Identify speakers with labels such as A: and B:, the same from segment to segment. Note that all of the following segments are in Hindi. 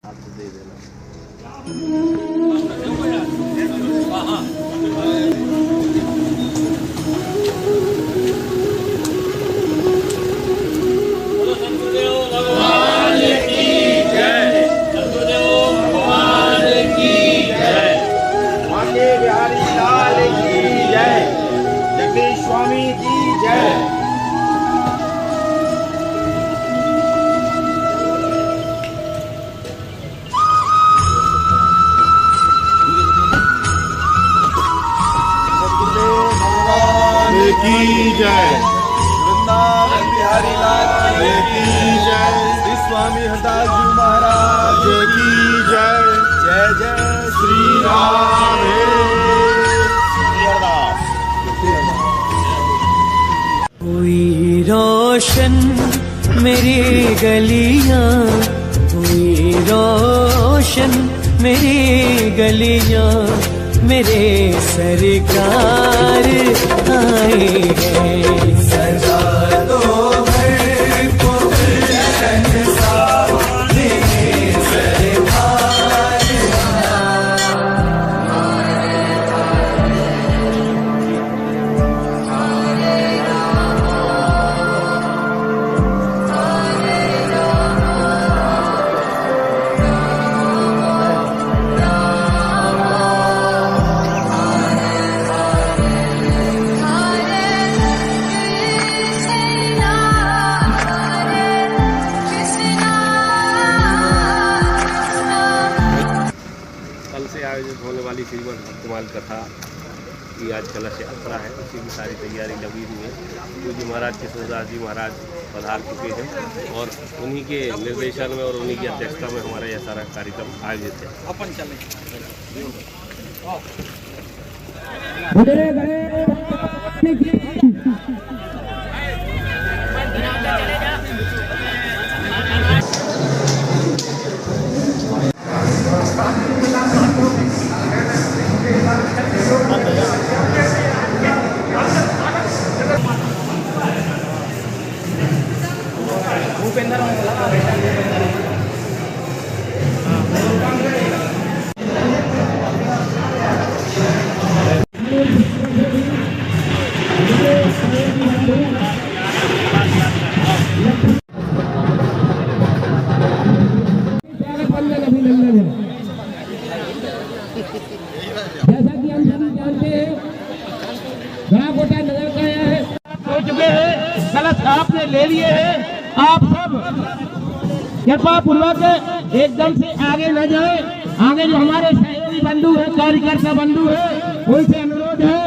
A: आपको दे देना।
B: बिहारी लाल की जय। जगदीश स्वामी की जय।
C: की जय।
B: वृंदावन बिहारी लाल
C: की जय।
B: श्री स्वामी हरदास जी महाराज
C: की जय।
B: जय जय
C: श्री राम।
D: हुई रोशन मेरी गलियां, हुई रोशन मेरी गलियां, मेरे सरकार आए हैं। सजा दो घर को गुलशन सा, मेरे सरकार
A: कल से आयोजित होने वाली श्रीमद् भक्तमाल कथा की आज कलश यात्रा है, उसी की सारी तैयारी लगी हुई है। क्योंकि महाराज किशोरदास जी महाराज पधार चुके हैं और उन्हीं के निर्देशन में और उन्हीं की अध्यक्षता में हमारा यह सारा कार्यक्रम आयोजित है। अपन चले
E: जैसा कि हम सभी जानते हैं, बड़ा गोटा नजर का है हो चुके हैं, कलश आपने ले लिए हैं। आप सब कृपा पूर्वक एकदम से आगे न जाए। आगे जो हमारे सहयोगी बंधु है, कार्यकर्ता बंधु है, उनसे अनुरोध है।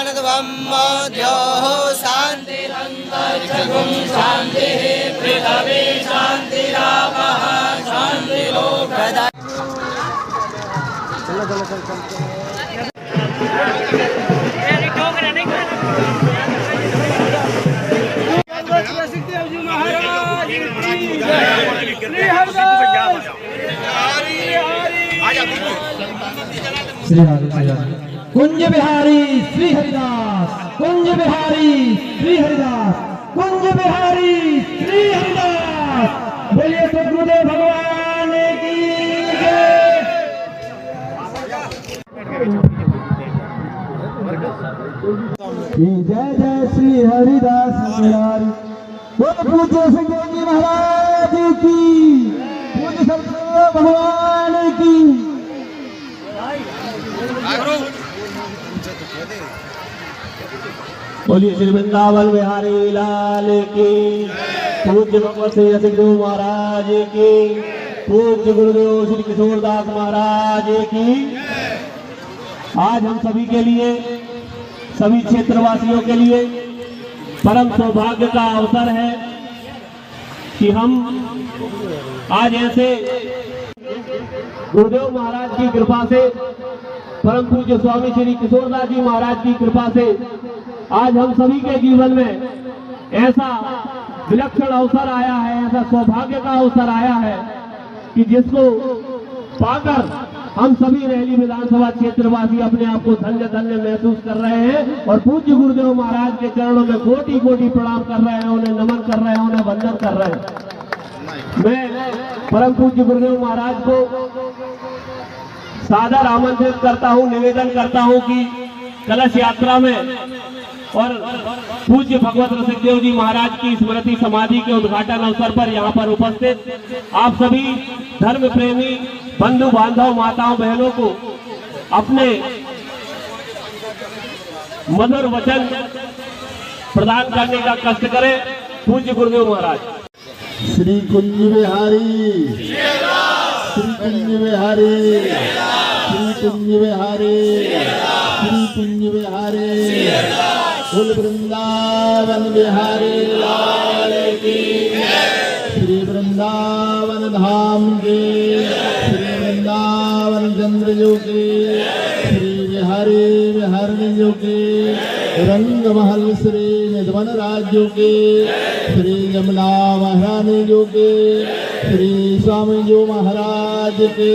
F: प्राणध्वं द्योः शान्तिरन्तरिक्षगुं शान्तिः पृथिवी शान्तिरापः शान्तिरोगदा।
E: कुंज बिहारी श्री हरिदास, कुंज बिहारी श्री हरिदास, कुंज बिहारी श्री हरिदास। बोलिए सद्गुरुदेव भगवान की जय। जय जय श्री हरिदास बिहारी। पूज्य संजय जी महाराज की, पूज्य सद्गुरुदेव भगवान की। बोलिए श्री वृंदावन बिहारी लाल की, पूज्य भगवत श्री सद्गुरु महाराज की, पूज्य गुरुदेव श्री किशोरदास महाराज की। आज हम सभी के लिए, सभी क्षेत्रवासियों के लिए परम सौभाग्य का अवसर है कि हम आज ऐसे गुरुदेव महाराज की कृपा से, परम पूज्य स्वामी श्री किशोरदास जी महाराज की कृपा से आज हम सभी के जीवन में ऐसा विलक्षण अवसर आया है, ऐसा सौभाग्य का अवसर आया है कि जिसको पाकर हम सभी रैली विधानसभा क्षेत्रवासी अपने आप को धन्य धन्य महसूस कर रहे हैं और पूज्य गुरुदेव महाराज के चरणों में कोटि कोटि प्रणाम कर रहे हैं, उन्हें नमन कर रहे हैं, उन्हें वंदन कर रहे हैं। मैं परम पूज्य गुरुदेव महाराज को सादर आमंत्रित करता हूं, निवेदन करता हूं कि कलश यात्रा में और पूज्य भगवत रसिकदेव जी महाराज की स्मृति समाधि के उद्घाटन अवसर पर यहाँ पर उपस्थित आप सभी धर्म प्रेमी बंधु बांधव माताओं बहनों को अपने मधुर वचन प्रदान करने का कष्ट करें। पूज्य गुरुदेव महाराज।
C: श्री कुंज बिहारी, श्री कुंज बिहारी, श्री कुंज बिहारी, श्री कुंज बिहारी, कुल वृंदावन बिहारी लाल की, श्री वृंदावन धाम के, श्री वृंदावन चंद्र जो के, श्री बिहारी बिहारी जो के, रंग महल श्री निधवन राज्यों के, श्री यमुना महारानी जो के, श्री स्वामी जो महाराज के,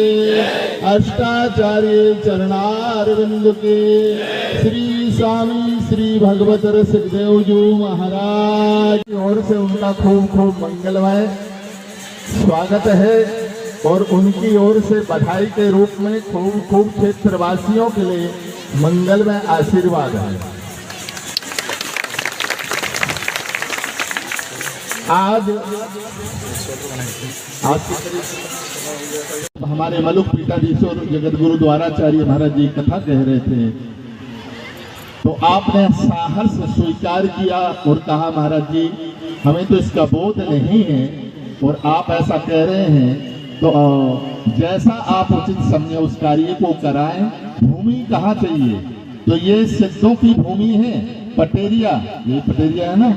C: अष्टाचार्य चरणारविंद के, श्री स्वामी श्री भगवत रसिकदेव जी महाराज की ओर से उनका खूब खूब मंगलमय स्वागत है और उनकी ओर से बधाई के रूप में खूब खूब क्षेत्रवासियों के लिए मंगलमय आशीर्वाद है। आज हमारे मलुक पीठाधीश्वर जगत गुरु द्वाराचार्य महाराज जी कथा कह रहे थे तो आपने साहस स्वीकार किया और कहा महाराज जी हमें तो इसका बोध नहीं है और आप ऐसा कह रहे हैं तो जैसा आप उचित समझे उस कार्य को कराएं। भूमि कहाँ चाहिए तो ये सिद्धों की भूमि है पटेरिया, ये पटेरिया है ना,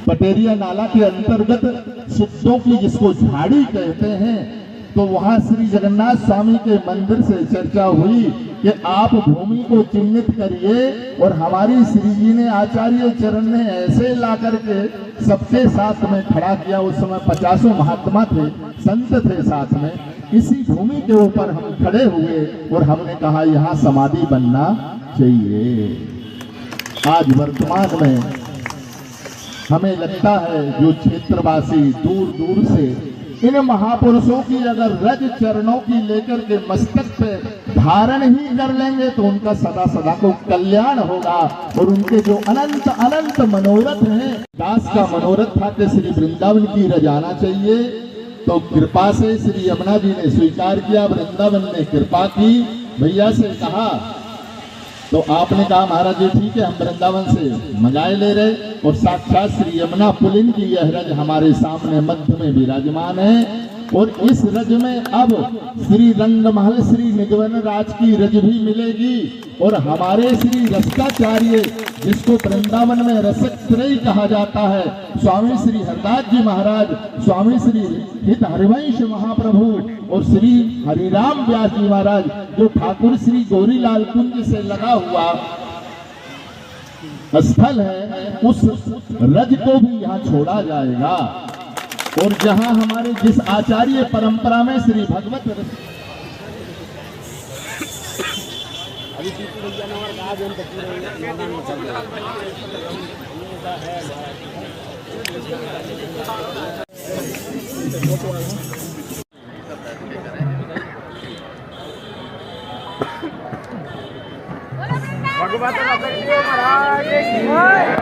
C: पटेरिया नाला के अंतर्गत सिद्धों की जिसको झाड़ी कहते हैं तो वहां श्री जगन्नाथ स्वामी के मंदिर से चर्चा हुई कि आप भूमि को चिन्हित करिए और हमारी श्री जी ने आचार्य चरण ने ऐसे ला करके सबके साथ में खड़ा किया। उस समय 50 महात्मा थे, संत थे साथ में। इसी भूमि के ऊपर हम खड़े हुए और हमने कहा यहाँ समाधि बनना चाहिए। आज वर्तमान में हमें लगता है जो क्षेत्रवासी दूर दूर से इन महापुरुषों की अगर रज चरणों की लेकर के मस्तक पे धारण ही कर लेंगे तो उनका सदा सदा को कल्याण होगा और उनके जो अनंत अनंत मनोरथ हैं। दास का मनोरथ था कि श्री वृंदावन की रज आना चाहिए तो कृपा से श्री यमुना जी ने स्वीकार किया, वृंदावन ने कृपा की, भैया से कहा तो आपने कहा महाराज जी ठीक है हम वृंदावन से मंगाए ले रहे और साक्षात श्री यमुना पुलिन की यह रज हमारे सामने मध्य में विराजमान है। और इस रज में अब श्री रंगमहल श्री निगवन राज की रज भी मिलेगी। और हमारे श्री रसिकाचार्य, जिसको वृंदावन में रसिक त्रय कहा जाता है, स्वामी श्री हरदास जी महाराज, स्वामी श्री हित हरिवंश महाप्रभु और श्री हरिराम व्यास जी महाराज, जो ठाकुर श्री गौरीलाल कुंज से लगा हुआ स्थल है, उस रज को भी यहाँ छोड़ा जाएगा। और जहां हमारे जिस आचार्य परंपरा में श्री भगवत
B: भगवत महाराज की जय।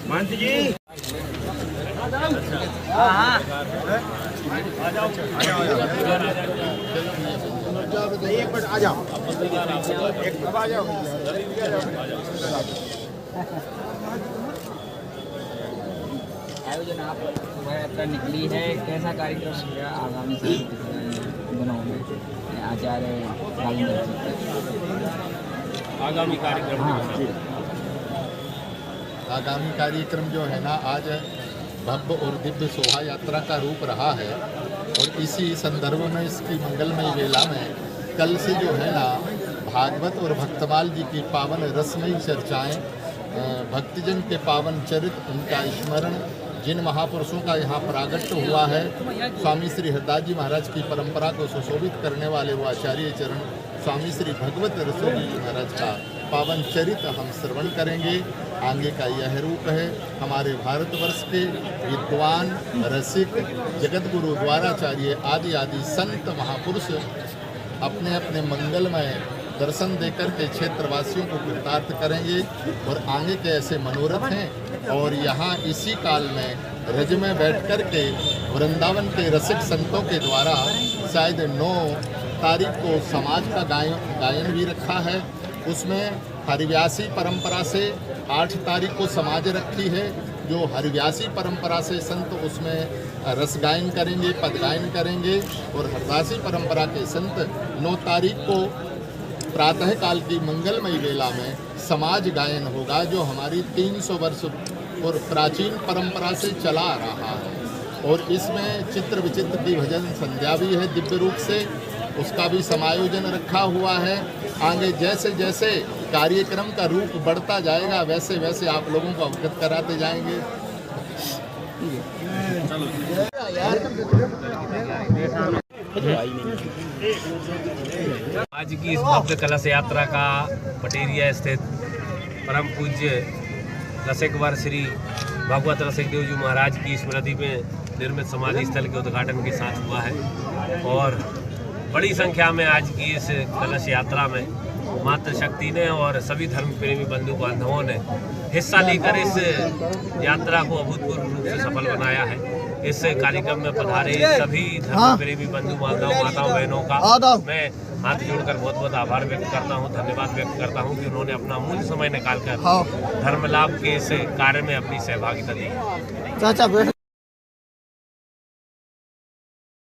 B: महंत जी एक मिनट आ जाओ, एक अब आ जाओ।
G: आयोजन आप यात्रा निकली है, कैसा कार्यक्रम होगा आगामी दिनों में आचार्य
A: आगामी कार्यक्रम?
C: आगामी कार्यक्रम जो है ना, आज भव्य और दिव्य शोभा यात्रा का रूप रहा है। और इसी संदर्भ में इसकी मंगलमयी वेला में कल से जो है ना, भागवत और भक्तमाल जी की पावन रसमयी चर्चाएं, भक्तजन के पावन चरित्र, उनका स्मरण, जिन महापुरुषों का यहाँ प्रागट्य हुआ है, स्वामी श्री हरदास जी महाराज की परंपरा को सुशोभित करने वाले वो आचार्य चरण स्वामी श्री भगवत रसोई जी महाराज का पावन चरित्र हम श्रवण करेंगे। आगे का यह रूप है हमारे भारतवर्ष के विद्वान, रसिक, जगत गुरु द्वाराचार्य आदि आदि संत महापुरुष अपने अपने मंगलमय दर्शन देकर के क्षेत्रवासियों को कृतार्थ करेंगे। और आगे के ऐसे मनोरथ हैं। और यहाँ इसी काल में रज में बैठ कर के वृंदावन के रसिक संतों के द्वारा शायद 9 तारीख को समाज का गायन भी रखा है। उसमें हरिव्यासी परंपरा से 8 तारीख को समाज रखी है। जो हरिव्यासी परंपरा से संत उसमें रस गायन करेंगे, पद गायन करेंगे। और हरदासी परंपरा के संत 9 तारीख को प्रातः काल की मंगलमयी वेला में समाज गायन होगा, जो हमारी 300 वर्ष और प्राचीन परंपरा से चला आ रहा है। और इसमें चित्र विचित्र की भजन संध्या भी है दिव्य रूप से, उसका भी समायोजन रखा हुआ है। आगे जैसे जैसे कार्यक्रम का रूप बढ़ता जाएगा, वैसे वैसे आप लोगों को अवगत कराते जाएंगे।
A: आज की इस भव्य कलश यात्रा का पटेरिया स्थित परम पूज्य रसिकवर श्री भगवत रसिक देव जी महाराज की स्मृति में निर्मित समाधि स्थल के उद्घाटन के साथ हुआ है। और बड़ी संख्या में आज की इस कलश यात्रा में मातृशक्ति ने और सभी धर्म प्रेमी बंधु बांधवों ने हिस्सा लेकर इस यात्रा को अभूतपूर्व रूप से सफल बनाया है। इस कार्यक्रम में पधारे सभी धर्म प्रेमी बंधु बांधवों, माताओं, बहनों का मैं हाथ जोड़कर बहुत बहुत आभार व्यक्त करता हूँ, धन्यवाद व्यक्त करता हूँ कि उन्होंने अपना अमूल्य समय निकालकर धर्म लाभ के इस कार्य में अपनी सहभागिता दी।